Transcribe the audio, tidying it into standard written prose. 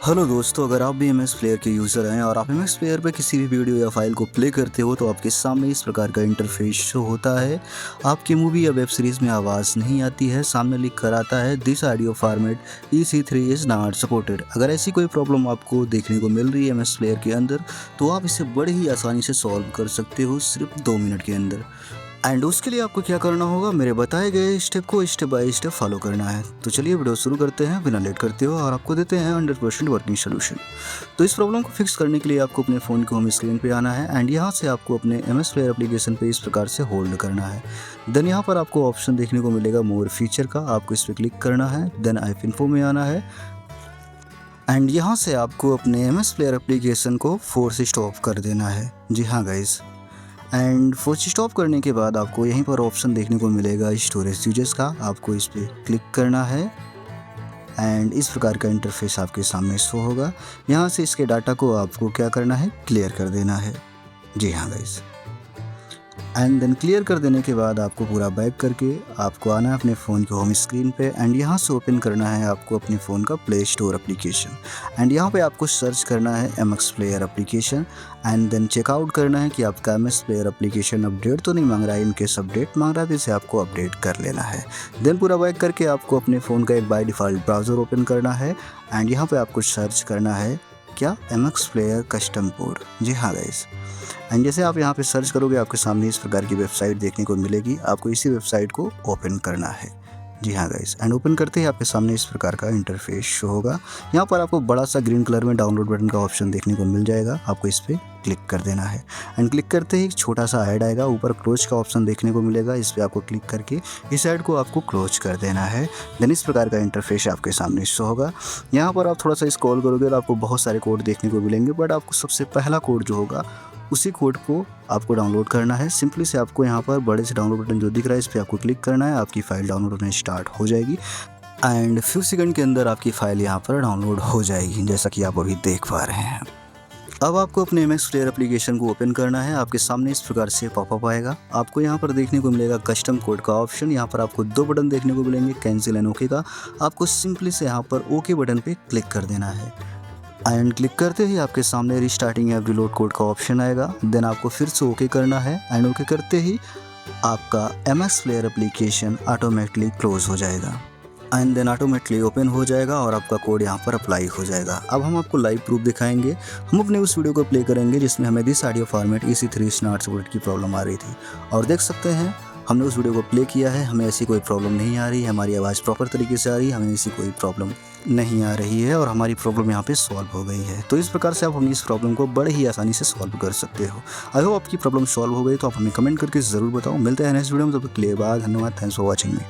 Hello दोस्तों, अगर आप भी एम एस प्लेयर के यूज़र हैं और आप एम एस प्लेयर पर किसी भी वीडियो या फाइल को प्ले करते हो तो आपके सामने इस प्रकार का इंटरफेस शो होता है। आपकी मूवी या वेब सीरीज़ में आवाज़ नहीं आती है, सामने लिख कर आता है this audio format EC3 is not supported. अगर ऐसी कोई प्रॉब्लम आपको देखने को मिल रही है एम एस प्लेयर के अंदर तो आप इसे बड़े ही आसानी से सॉल्व कर सकते हो सिर्फ 2 मिनट के अंदर। एंड उसके लिए आपको क्या करना होगा, मेरे बताए गए स्टेप को स्टेप बाय स्टेप फॉलो करना है। तो चलिए वीडियो शुरू करते हैं बिना लेट करते हो और आपको देते हैं 100% वर्किंग सोल्यूशन। तो इस प्रॉब्लम को फिक्स करने के लिए आपको अपने फ़ोन के होम स्क्रीन पे आना है एंड यहाँ से आपको अपने एम एस प्लेयर एप्लीकेशन पे इस प्रकार से होल्ड करना है। देन यहाँ पर आपको ऑप्शन देखने को मिलेगा मोर फीचर का, आपको इस पर क्लिक करना है। देन ऐप इन्फो में आना है एंड यहाँ से आपको अपने एम एस प्लेयर एप्लीकेशन को फोर्स स्टॉप कर देना है। जी हाँ गाइज़, एंड फोर्स स्टॉप करने के बाद आपको यहीं पर ऑप्शन देखने को मिलेगा स्टोरेज यूजेस का, आपको इस पर क्लिक करना है एंड इस प्रकार का इंटरफेस आपके सामने शो होगा। यहाँ से इसके डाटा को आपको क्या करना है, क्लियर कर देना है। जी हाँ गाइस, एंड देन क्लियर कर देने के बाद आपको पूरा बैक करके आपको आना है अपने फ़ोन के होम स्क्रीन पे एंड यहाँ से ओपन करना है आपको अपने फ़ोन का प्ले स्टोर एप्लीकेशन एंड यहाँ पे आपको सर्च करना है MX player application and then check out करना है कि आपका MX प्लेयर एप्लीकेशन अपडेट तो नहीं मांग रहा है। इनकेस अपडेट मांग रहा है तो इसे आपको अपडेट कर लेना है। देन पूरा बैक करके आपको अपने फ़ोन का एक बाय डिफ़ॉल्ट ब्राउज़र ओपन करना है एंड यहाँ पर आपको सर्च करना है क्या, MX प्लेयर कस्टम कोड। जी हाँ गाइस, एंड जैसे आप यहाँ पे सर्च करोगे आपके सामने इस प्रकार की वेबसाइट देखने को मिलेगी। आपको इसी वेबसाइट को ओपन करना है। जी हाँ गाइस, एंड ओपन करते ही आपके सामने इस प्रकार का इंटरफेस शो होगा। यहाँ पर आपको बड़ा सा ग्रीन कलर में डाउनलोड बटन का ऑप्शन देखने को मिल जाएगा, आपको इस पर क्लिक कर देना है एंड क्लिक करते ही एक छोटा सा ऐड आएगा, ऊपर क्लोज का ऑप्शन देखने को मिलेगा। इस पर आपको क्लिक करके इस ऐड को आपको क्लोज कर देना है। देन इस प्रकार का इंटरफेस आपके सामने शो होगा। यहाँ पर आप थोड़ा सा स्क्रॉल करोगे तो आपको बहुत सारे कोड देखने को मिलेंगे, बट आपको सबसे पहला कोड जो होगा उसी कोड को आपको डाउनलोड करना है। सिंपली से आपको यहाँ पर बड़े से डाउनलोड बटन जो दिख रहा है इस पर आपको क्लिक करना है, आपकी फ़ाइल डाउनलोड होने स्टार्ट हो जाएगी एंड फ्यू सेकंड के अंदर आपकी फ़ाइल यहाँ पर डाउनलोड हो जाएगी, जैसा कि आप अभी देख पा रहे हैं। अब आपको अपने MX प्लेयर एप्लीकेशन को ओपन करना है। आपके सामने इस प्रकार से पॉपअप आएगा, आपको यहाँ पर देखने को मिलेगा कस्टम कोड का ऑप्शन। यहाँ पर आपको 2 बटन देखने को मिलेंगे, कैंसिल एंड ओके का। आपको सिंपली से यहाँ पर ओके बटन पे क्लिक कर देना है एंड क्लिक करते ही आपके सामने रिस्टार्टिंग या रिलोड कोड का ऑप्शन आएगा। देन आपको फिर से ओके करना है एंड ओके करते ही आपका MX player application automatically close हो जाएगा एंड देन ऑटोमेटिकली ओपन हो जाएगा और आपका कोड यहाँ पर अप्लाई हो जाएगा। अब हम आपको लाइव प्रूफ दिखाएंगे। हम अपने उस वीडियो को प्ले करेंगे जिसमें हमें this audio format EC3 not supported की प्रॉब्लम आ रही थी और देख सकते हैं हमने उस वीडियो को प्ले किया है, हमें ऐसी कोई प्रॉब्लम नहीं आ रही है, हमारी आवाज़ प्रॉपर तरीके से आ रही है, हमें ऐसी कोई प्रॉब्लम नहीं आ रही है और हमारी प्रॉब्लम यहाँ पे सॉल्व हो गई है। तो इस प्रकार से आप अपनी इस प्रॉब्लम को बड़े ही आसानी से सॉल्व कर सकते हो। आई होप आपकी प्रॉब्लम सॉल्व हो गई, तो आप हमें कमेंट करके ज़रूर बताओ। मिलते हैं नेक्स्ट वीडियो में, तब तक के लिए बाय, धन्यवाद, थैंक्स फॉर वॉचिंग मी।